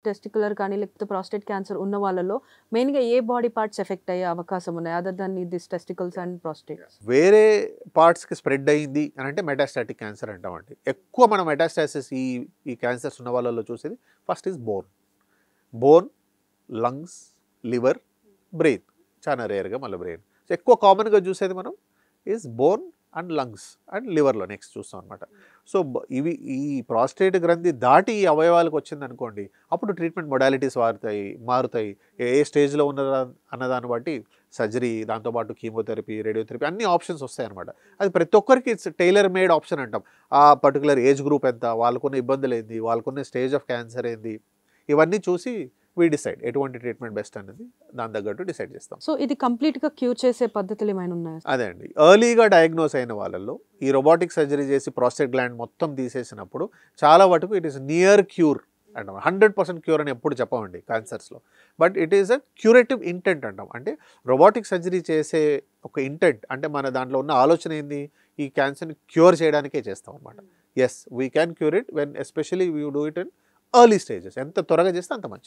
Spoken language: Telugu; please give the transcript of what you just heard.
టెస్టిక్యులర్ కానీ లేకపోతే ప్రాస్టేట్ క్యాన్సర్ ఉన్న వాళ్ళలో మెయిన్‌గా ఏ బాడీ పార్ట్స్ ఎఫెక్ట్ అయ్యే అవకాశం ఉన్నాయి? Other than this testicles and prostates. వేరే పార్ట్స్‌కి స్ప్రెడ్ అయింది అని అంటే మెటాస్టాటిక్ క్యాన్సర్ అంటామండి. ఎక్కువ మనం మెటాస్టాసిస్ ఈ క్యాన్సర్స్ ఉన్న వాళ్ళలో చూసేది first is bone, lungs, liver, brain. చాలా రేర్‌గా మళ్ళీ బ్రెయిన్. సో ఎక్కువ కామన్‌గా చూసేది మనం is bone and lungs and లివర్‌లో నెక్స్ట్ చూస్తాం అనమాట. సో ఈ ప్రాస్టేట్ గ్రంథి దాటి ఈ అవయవాలకు వచ్చిందనుకోండి, అప్పుడు ట్రీట్మెంట్ మొడాలిటీస్ మారుతాయి. ఏ స్టేజ్‌లో ఉన్నదా అన్నదాన్ని బట్టి సర్జరీ, దాంతోపాటు కీమోథెరపీ, రేడియోథెరపీ అన్ని ఆప్షన్స్ వస్తాయన్నమాట. అది ప్రతి ఒక్కరికి ఇట్స్ టైలర్ మేడ్ ఆప్షన్ అంటాం. ఆ పర్టికులర్ ఏజ్ గ్రూప్ ఎంత, వాళ్ళకున్న ఇబ్బందులు ఏంది, వాళ్ళకున్న స్టేజ్ ఆఫ్ క్యాన్సర్ ఏంది, ఇవన్నీ చూసి డిసైడ్ ఎటువంటి ట్రీట్మెంట్ బెస్ట్ అనేది దాని తగ్గట్టు డిసైడ్ చేస్తాం. సో ఇది కంప్లీట్‌గా క్యూర్ చేసే పద్ధతులు ఏమైనా ఉన్నాయా? అదే అండి. ఎర్లీగా డయాగ్నోస్ అయిన వాళ్ళల్లో ఈ రోబోటిక్ సర్జరీ చేసి ప్రాస్టేట్ గ్లాండ్ మొత్తం తీసేసినప్పుడు చాలా వరకు ఇట్ ఈస్ నియర్ క్యూర్ అంటాం. 100% క్యూర్ అని ఎప్పుడు చెప్పమండి క్యాన్సర్స్లో. But it is a curative intent అంటాం. అంటే రోబోటిక్ సర్జరీ చేసే ఒక ఇంటెంట్ అంటే మన దాంట్లో ఉన్న ఆలోచన ఏంది, ఈ క్యాన్సర్ని క్యూర్ చేయడానికే చేస్తాం అనమాట. Yes we can cure it when especially we do it in early stages. ఎంత త్వరగా చేస్తే అంత మంచిది.